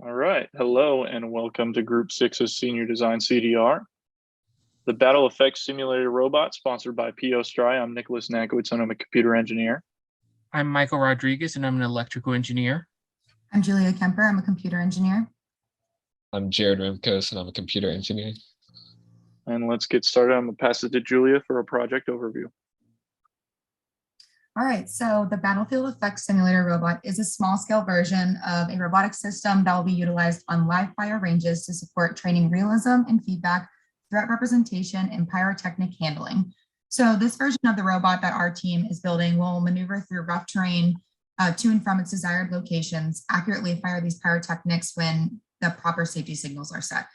All right. Hello and welcome to Group 6's Senior Design CDR. The Battle Effects Simulator Robot, sponsored by P.O. Stry. I'm Nicholas Nakowitz and I'm a computer engineer. I'm Michael Rodriguez and I'm an electrical engineer. I'm Julia Kemper. I'm a computer engineer. I'm Jared Rimkos and I'm a computer engineer. And let's get started. I'm going to pass it to Julia for a project overview. All right, so the Battlefield Effects Simulator Robot is a small-scale version of a robotic system that will be utilized on live fire ranges to support training realism and feedback, threat representation, and pyrotechnic handling. So this version of the robot that our team is building will maneuver through rough terrain to and from its desired locations, accurately fire these pyrotechnics when the proper safety signals are set.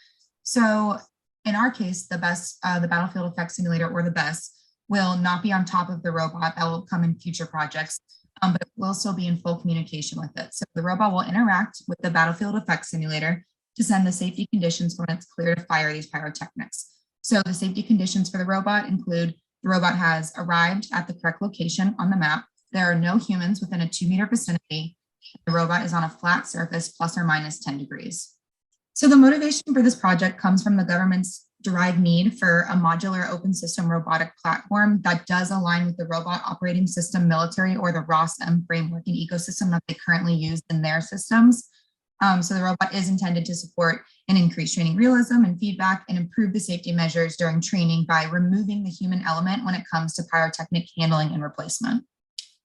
So in our case, the Battlefield Effects Simulator, or the BESS, will not be on top of the robot. That will come in future projects, but will still be in full communication with it. So the robot will interact with the Battlefield Effects Simulator to send the safety conditions when it's clear to fire these pyrotechnics. So the safety conditions for the robot include the robot has arrived at the correct location on the map. There are no humans within a 2-meter vicinity. The robot is on a flat surface plus or minus 10 degrees. So the motivation for this project comes from the government's derived need for a modular open system robotic platform that does align with the Robot Operating System Military, or the ROS-M framework and ecosystem that they currently use in their systems. So the robot is intended to support and increase training realism and feedback and improve the safety measures during training by removing the human element when it comes to pyrotechnic handling and replacement.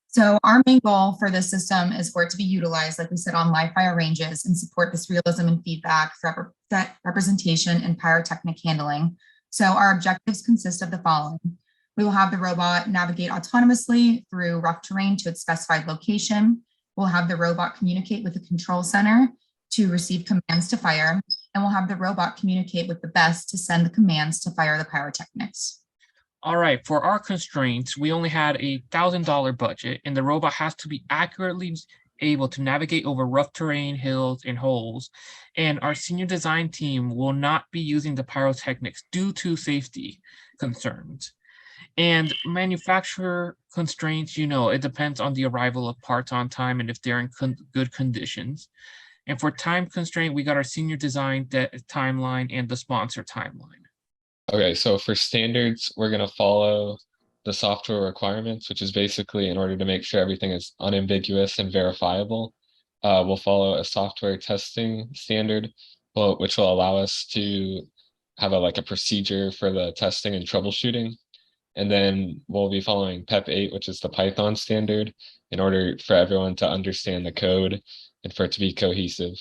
So our main goal for this system is for it to be utilized, like we said, on live fire ranges and support this realism and feedback, threat representation, and pyrotechnic handling. So our objectives consist of the following. We will have the robot navigate autonomously through rough terrain to its specified location. We'll have the robot communicate with the control center to receive commands to fire, and we'll have the robot communicate with the BESS to send the commands to fire the pyrotechnics. All right, for our constraints, we only had a $1,000 budget, and the robot has to be accurately able to navigate over rough terrain, hills, and holes. And our senior design team will not be using the pyrotechnics due to safety concerns. And manufacturer constraints, it depends on the arrival of parts on time and if they're in good conditions. And for time constraint, we got our senior design timeline and the sponsor timeline. Okay, so for standards, we're going to follow the software requirements, which is basically in order to make sure everything is unambiguous and verifiable. We'll follow a software testing standard, which will allow us to have a procedure for the testing and troubleshooting. And then we'll be following PEP 8, which is the Python standard, in order for everyone to understand the code and for it to be cohesive.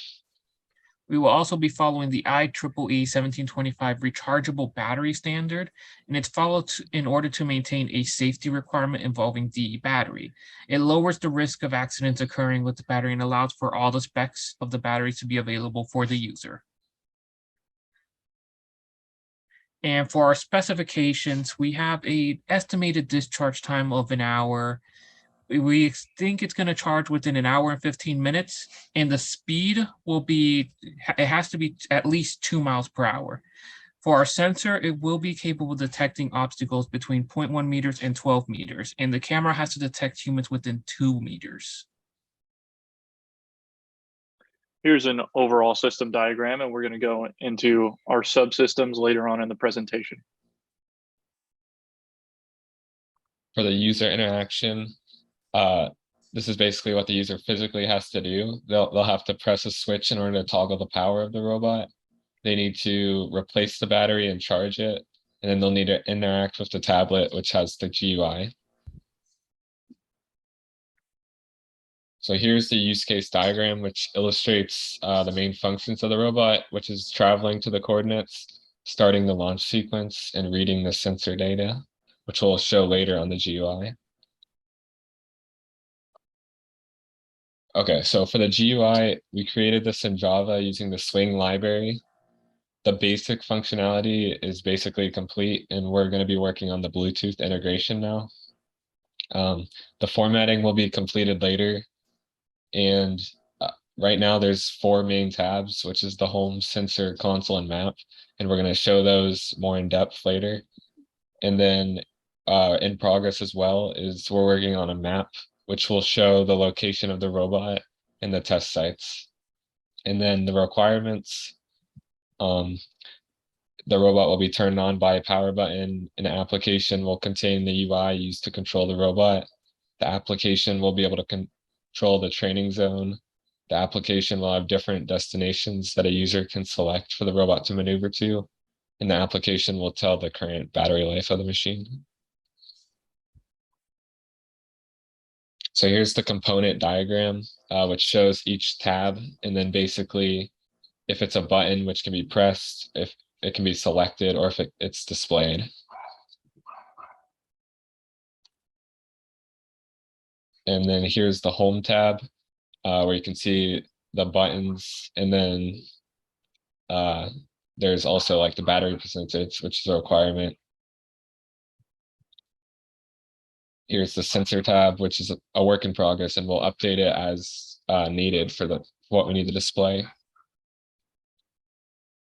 We will also be following the IEEE 1725 rechargeable battery standard, and it's followed in order to maintain a safety requirement involving the battery. It lowers the risk of accidents occurring with the battery and allows for all the specs of the batteries to be available for the user. And for our specifications, we have an estimated discharge time of an hour. We think it's going to charge within an hour and 15 minutes, and the speed it has to be at least 2 miles per hour. For our sensor, it will be capable of detecting obstacles between 0.1 meters and 12 meters, and the camera has to detect humans within 2 meters. Here's an overall system diagram, and we're going to go into our subsystems later on in the presentation. For the user interaction, this is basically what the user physically has to do. They'll have to press a switch in order to toggle the power of the robot. They need to replace the battery and charge it, and then they'll need to interact with the tablet, which has the GUI. So here's the use case diagram, which illustrates the main functions of the robot, which is traveling to the coordinates, starting the launch sequence, and reading the sensor data, which we'll show later on the GUI. Okay, so for the GUI, we created this in Java using the Swing library. The basic functionality is basically complete, and we're going to be working on the Bluetooth integration now. The formatting will be completed later. And right now there's 4 main tabs, which is the home, sensor, console, and map. And we're going to show those more in depth later. And then in progress as well is we're working on a map, which will show the location of the robot and the test sites. And then the requirements, the robot will be turned on by a power button. An application will contain the UI used to control the robot. The application will be able to control the training zone. The application will have different destinations that a user can select for the robot to maneuver to. And the application will tell the current battery life of the machine. So here's the component diagram, which shows each tab, and then basically if it's a button which can be pressed, if it can be selected, or if it's displayed. And then here's the home tab, where you can see the buttons, and then there's also like the battery percentage, which is a requirement. Here's the sensor tab, which is a work in progress, and we'll update it as needed for what we need to display.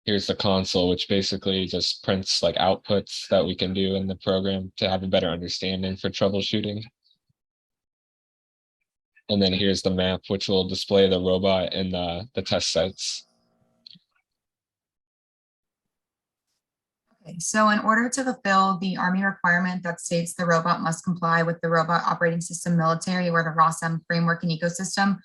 Here's the console, which basically just prints like outputs that we can do in the program to have a better understanding for troubleshooting. And then here's the map, which will display the robot and the test sites. Okay, so in order to fulfill the Army requirement that states the robot must comply with the Robot Operating System Military or the ROSM framework and ecosystem,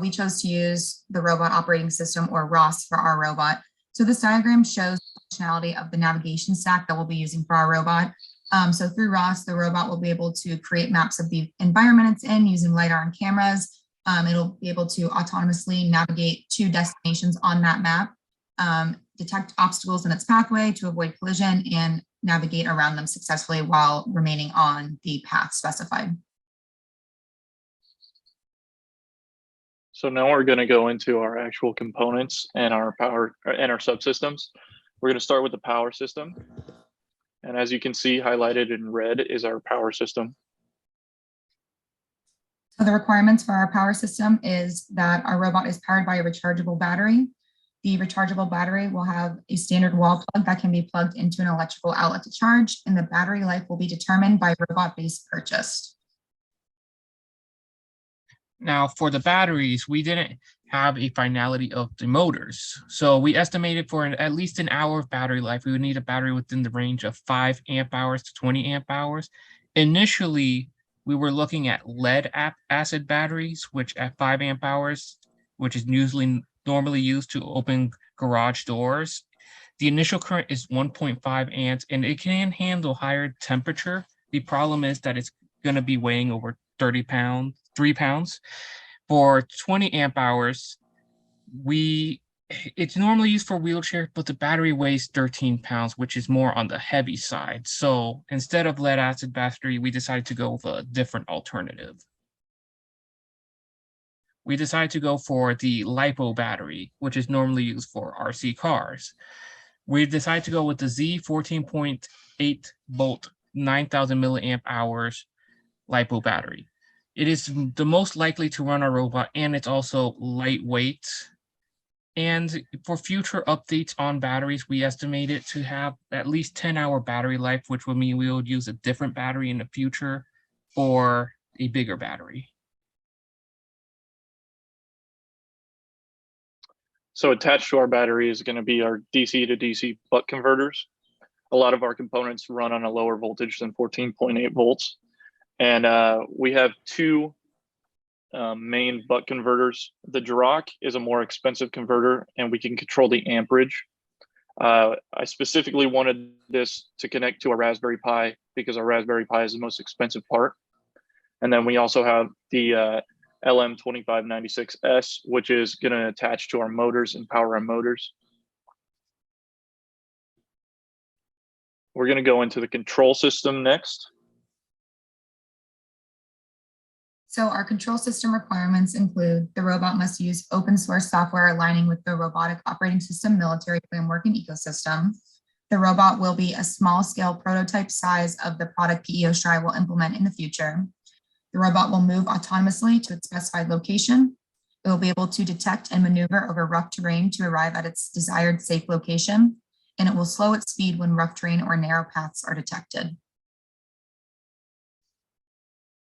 we chose to use the Robot Operating System or ROS for our robot. So this diagram shows the functionality of the navigation stack that we'll be using for our robot. So through ROS, the robot will be able to create maps of the environment it's in using LiDAR and cameras. It'll be able to autonomously navigate to destinations on that map, detect obstacles in its pathway to avoid collision, and navigate around them successfully while remaining on the path specified. So now we're going to go into our actual components and our power and our subsystems. We're going to start with the power system. And as you can see, highlighted in red is our power system. So the requirements for our power system is that our robot is powered by a rechargeable battery. The rechargeable battery will have a standard wall plug that can be plugged into an electrical outlet to charge, and the battery life will be determined by robot base purchased. Now, for the batteries, we didn't have a finality of the motors. So we estimated for at least an hour of battery life, we would need a battery within the range of 5 amp hours to 20 amp hours. Initially, we were looking at lead acid batteries, which at 5 amp hours, which is normally used to open garage doors. The initial current is 1.5 amps, and it can handle higher temperature. The problem is that it's going to be weighing over 3 pounds. For 20 amp hours, it's normally used for wheelchair, but the battery weighs 13 pounds, which is more on the heavy side. So instead of lead acid battery, we decided to go with a different alternative. We decided to go for the LiPo battery, which is normally used for RC cars. We decided to go with the Z 14.8 volt, 9,000 milliamp hours LiPo battery. It is the most likely to run our robot, and it's also lightweight. And for future updates on batteries, we estimate it to have at least 10-hour battery life, which would mean we would use a different battery in the future or a bigger battery. So attached to our battery is going to be our DC to DC buck converters. A lot of our components run on a lower voltage than 14.8 volts. And we have two main buck converters. The Duroc is a more expensive converter, and we can control the amperage. I specifically wanted this to connect to a Raspberry Pi because our Raspberry Pi is the most expensive part. And then we also have the LM2596S, which is going to attach to our motors and power our motors. We're going to go into the control system next. So our control system requirements include the robot must use open source software aligning with the Robotic Operating System Military Framework and Ecosystem. The robot will be a small scale prototype size of the product PEO STRI will implement in the future. The robot will move autonomously to its specified location. It will be able to detect and maneuver over rough terrain to arrive at its desired safe location, and it will slow its speed when rough terrain or narrow paths are detected.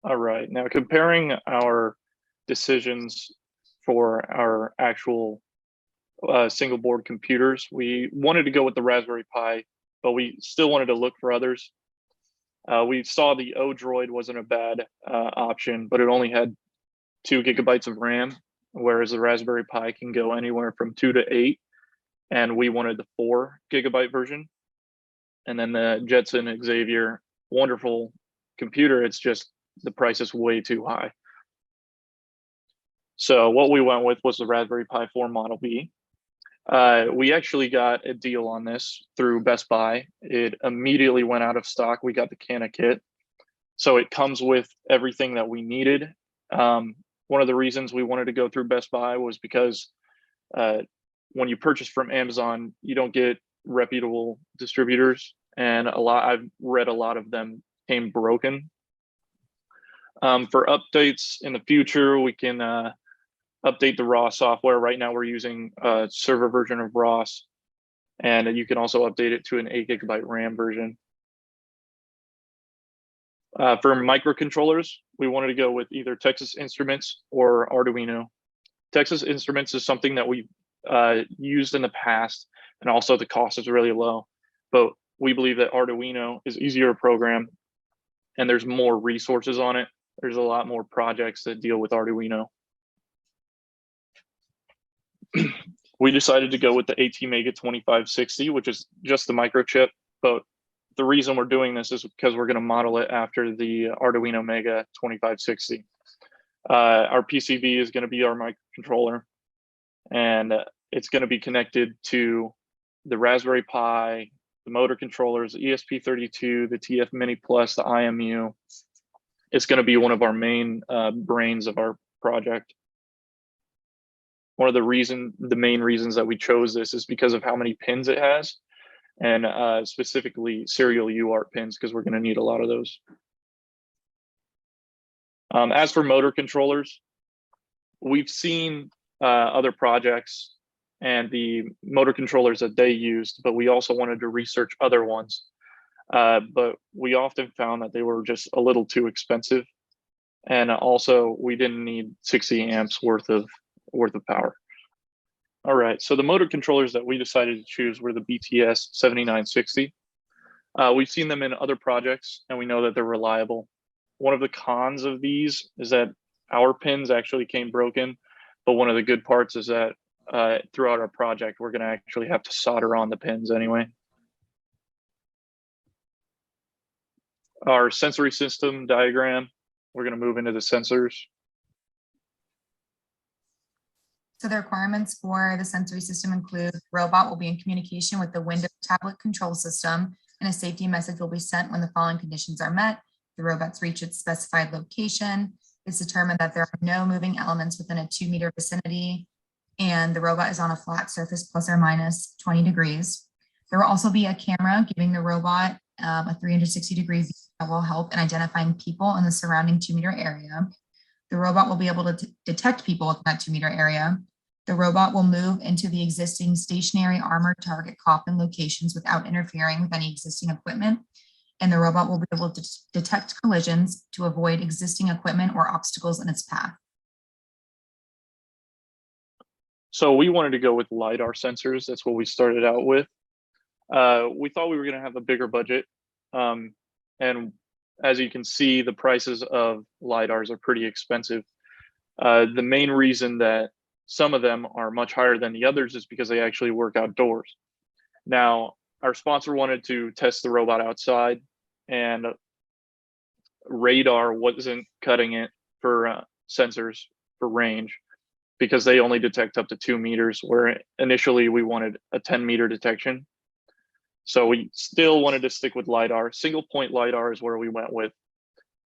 All right, now comparing our decisions for our actual single board computers. We wanted to go with the Raspberry Pi, but we still wanted to look for others. We saw the Odroid wasn't a bad option, but it only had 2 gigabytes of RAM, whereas the Raspberry Pi can go anywhere from 2 to 8, and we wanted the 4 gigabyte version. And then the Jetson Xavier, wonderful computer, it's just the price is way too high. So what we went with was the Raspberry Pi 4 Model B. We actually got a deal on this through Best Buy. It immediately went out of stock. We got the Canna kit. So it comes with everything that we needed. One of the reasons we wanted to go through Best Buy was because when you purchase from Amazon, you don't get reputable distributors. And I've read a lot of them came broken. For updates in the future, we can update the RAW software. Right now we're using a server version of ROS, and you can also update it to an 8 gigabyte RAM version. For microcontrollers, we wanted to go with either Texas Instruments or Arduino. Texas Instruments is something that we've used in the past, and also the cost is really low, but we believe that Arduino is easier to program and there's more resources on it. There's a lot more projects that deal with Arduino. We decided to go with the ATmega 2560, which is just the microchip, but the reason we're doing this is because we're going to model it after the Arduino Mega 2560. Our PCB is going to be our microcontroller, and it's going to be connected to the Raspberry Pi, the motor controllers, the ESP32, the TF Mini Plus, the IMU. It's going to be one of our main brains of our project. One of the main reasons that we chose this is because of how many pins it has, and specifically serial UART pins, because we're going to need a lot of those. As for motor controllers, we've seen other projects and the motor controllers that they used, but we also wanted to research other ones. But we often found that they were just a little too expensive. And also we didn't need 60 amps worth of power. All right, so the motor controllers that we decided to choose were the BTS 7960. We've seen them in other projects and we know that they're reliable. One of the cons of these is that our pins actually came broken, but one of the good parts is that throughout our project, we're gonna actually have to solder on the pins anyway. Our sensory system diagram, we're gonna move into the sensors. So the requirements for the sensory system include the robot will be in communication with the Windows tablet control system, and a safety message will be sent when the following conditions are met. The robots reach its specified location. It's determined that there are no moving elements within a 2-meter vicinity, and the robot is on a flat surface plus or minus 20 degrees. There will also be a camera giving the robot a 360-degree view that will help in identifying people in the surrounding 2-meter area. The robot will be able to detect people within that 2-meter area. The robot will move into the existing stationary armored target coffin locations without interfering with any existing equipment. And the robot will be able to detect collisions to avoid existing equipment or obstacles in its path. So we wanted to go with LiDAR sensors. That's what we started out with. We thought we were going to have a bigger budget. And as you can see, the prices of LiDARs are pretty expensive. The main reason that some of them are much higher than the others is because they actually work outdoors. Now, our sponsor wanted to test the robot outside, and radar wasn't cutting it for sensors for range, because they only detect up to 2 meters, where initially we wanted a 10-meter detection. So we still wanted to stick with LiDAR. Single point LiDAR is where we went with.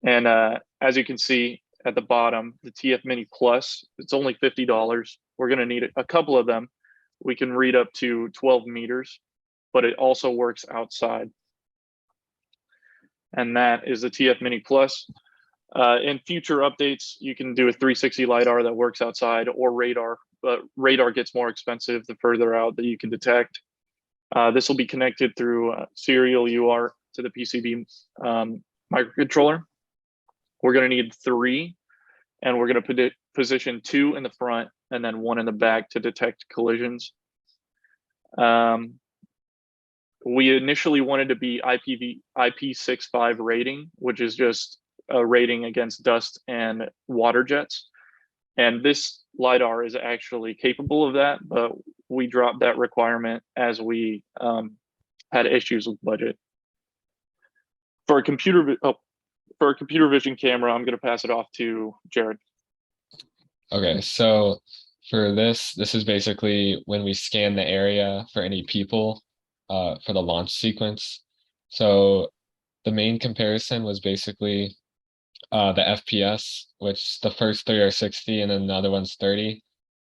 And as you can see at the bottom, the TF Mini Plus, it's only $50. We're gonna need a couple of them. We can read up to 12 meters, but it also works outside. And that is the TF Mini Plus. In future updates, you can do a 360 LiDAR that works outside, or radar, but radar gets more expensive the further out that you can detect. This will be connected through serial UART to the PCB microcontroller. We're going to need 3, and we're going to position 2 in the front and then one in the back to detect collisions. We initially wanted to be IP65 rating, which is just a rating against dust and water jets. And this LiDAR is actually capable of that, but we dropped that requirement as we had issues with budget. For a computer vision camera, I'm going to pass it off to Jared. Okay, so for this is basically when we scan the area for any people for the launch sequence. So the main comparison was basically the FPS, which the first 3 are 60 and then the other one's 30.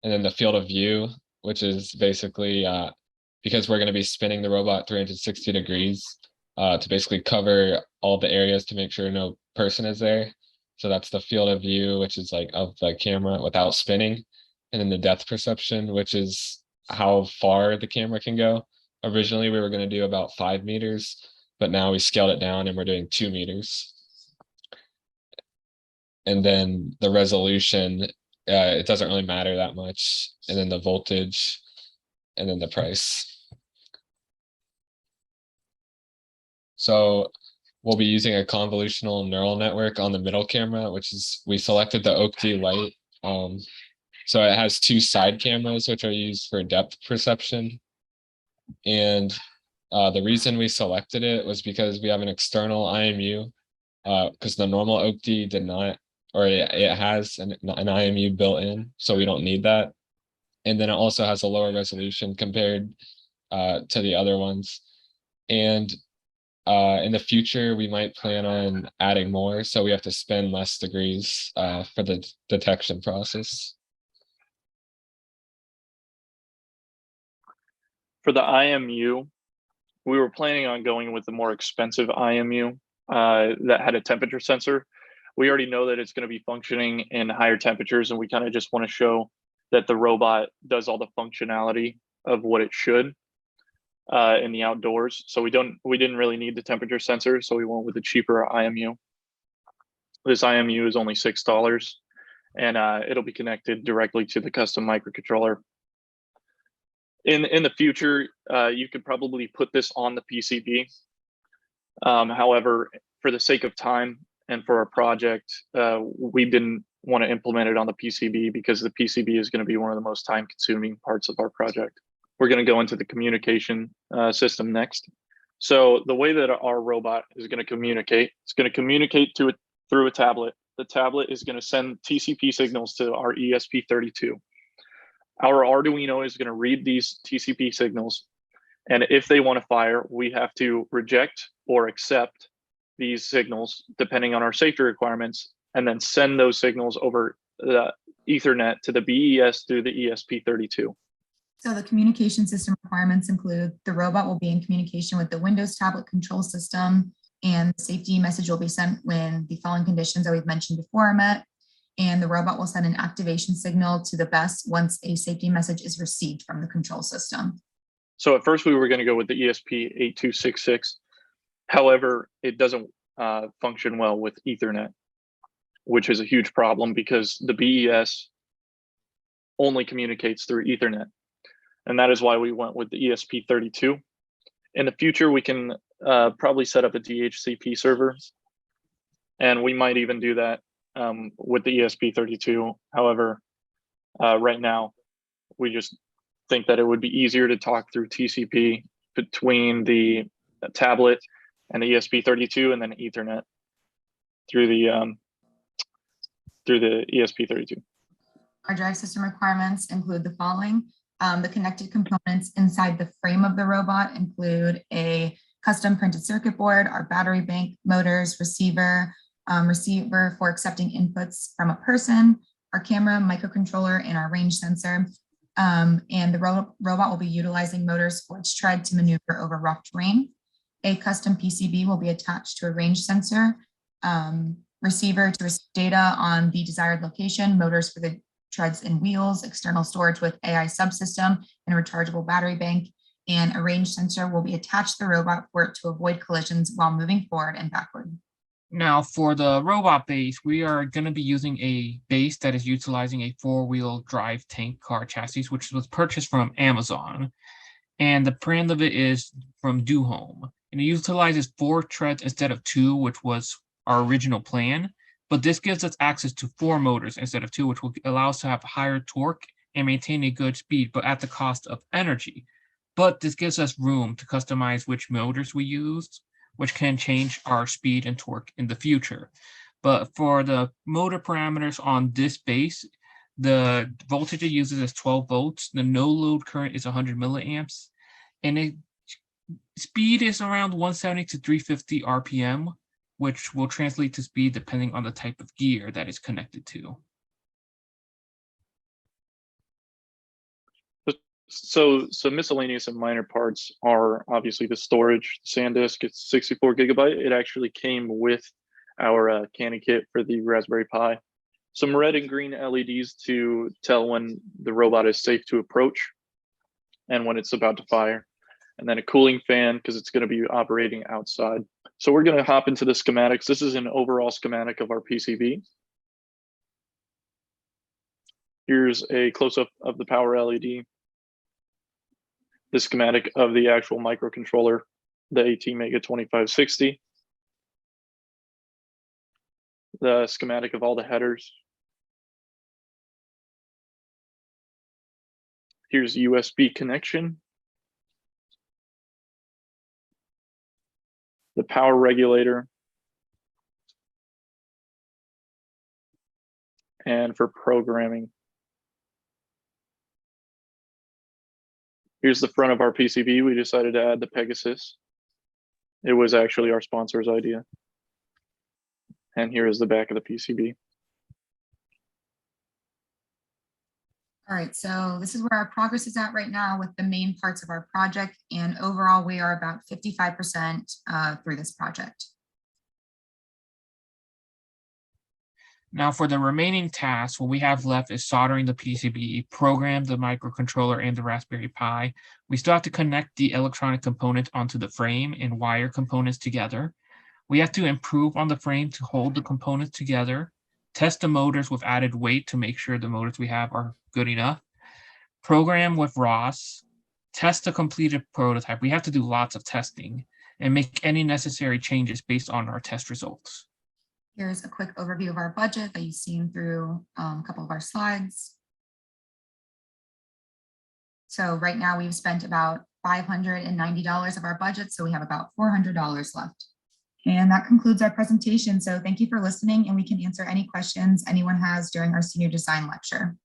And then the field of view, which is basically because we're going to be spinning the robot 360 degrees to basically cover all the areas to make sure no person is there. So that's the field of view, which is like of the camera without spinning. And then the depth perception, which is how far the camera can go. Originally, we were going to do about 5 meters, but now we scaled it down and we're doing 2 meters. And then the resolution, it doesn't really matter that much. And then the voltage, and then the price. So we'll be using a convolutional neural network on the middle camera, which is, we selected the OAK-D Lite. So it has 2 side cameras, which are used for depth perception. And the reason we selected it was because we have an external IMU, because the normal OAK-D did not, or it has an IMU built in, so we don't need that. And then it also has a lower resolution compared to the other ones. And in the future, we might plan on adding more, so we have to spend less degrees for the detection process. For the IMU, we were planning on going with the more expensive IMU that had a temperature sensor. We already know that it's going to be functioning in higher temperatures, and we kind of just want to show that the robot does all the functionality of what it should in the outdoors. So we didn't really need the temperature sensor, so we went with a cheaper IMU. This IMU is only $6, and it'll be connected directly to the custom microcontroller. In the future, you could probably put this on the PCB. However, for the sake of time and for our project, we didn't want to implement it on the PCB because the PCB is going to be one of the most time-consuming parts of our project. We're going to go into the communication system next. So the way that our robot is going to communicate, it's going to communicate through a tablet. The tablet is going to send TCP signals to our ESP32. Our Arduino is going to read these TCP signals, and if they want to fire, we have to reject or accept these signals depending on our safety requirements, and then send those signals over the Ethernet to the BES through the ESP32. So the communication system requirements include the robot will be in communication with the Windows tablet control system, and the safety message will be sent when the following conditions that we've mentioned before are met. And the robot will send an activation signal to the BES once a safety message is received from the control system. So at first we were going to go with the ESP8266. However, it doesn't function well with Ethernet, which is a huge problem because the BES only communicates through Ethernet. And that is why we went with the ESP32. In the future, we can probably set up a DHCP server, and we might even do that with the ESP32. However, right now, we just think that it would be easier to talk through TCP between the tablet and the ESP32, and then Ethernet through the ESP32. Our drive system requirements include the following. The connected components inside the frame of the robot include a custom printed circuit board, our battery bank, motors, receiver for accepting inputs from a person, our camera, microcontroller, and our range sensor. And the robot will be utilizing motors for its tread to maneuver over rough terrain. A custom PCB will be attached to a range sensor, receiver to receive data on the desired location, motors for the treads and wheels, external storage with AI subsystem, and a rechargeable battery bank. And a range sensor will be attached to the robot for it to avoid collisions while moving forward and backward. Now for the robot base, we are going to be using a base that is utilizing a 4-wheel drive tank car chassis, which was purchased from Amazon. And the brand of it is from Do Home. And it utilizes 4 treads instead of 2, which was our original plan. But this gives us access to 4 motors instead of 2, which will allow us to have higher torque and maintain a good speed, but at the cost of energy. But this gives us room to customize which motors we use, which can change our speed and torque in the future. But for the motor parameters on this base, the voltage it uses is 12 volts. The no load current is 100 milliamps, and it speed is around 170 to 350 RPM, which will translate to speed depending on the type of gear that is connected to. So miscellaneous and minor parts are obviously the storage. The SanDisk, it's 64 gigabyte. It actually came with our candy kit for the Raspberry Pi. Some red and green LEDs to tell when the robot is safe to approach and when it's about to fire. And then a cooling fan because it's going to be operating outside. So we're going to hop into the schematics. This is an overall schematic of our PCB. Here's a close-up of the power LED. The schematic of the actual microcontroller, the ATmega 2560. The schematic of all the headers. Here's USB connection. The power regulator. And for programming. Here's the front of our PCB. We decided to add the Pegasus. It was actually our sponsor's idea. And here is the back of the PCB. All right, so this is where our progress is at right now with the main parts of our project. And overall, we are about 55% through this project. Now for the remaining tasks, what we have left is soldering the PCB, program the microcontroller and the Raspberry Pi. We still have to connect the electronic components onto the frame and wire components together. We have to improve on the frame to hold the components together, test the motors with added weight to make sure the motors we have are good enough, program with ROS, test the completed prototype. We have to do lots of testing and make any necessary changes based on our test results. Here's a quick overview of our budget that you've seen through a couple of our slides. So right now we've spent about $590 of our budget, so we have about $400 left. And that concludes our presentation. So thank you for listening, and we can answer any questions anyone has during our senior design lecture.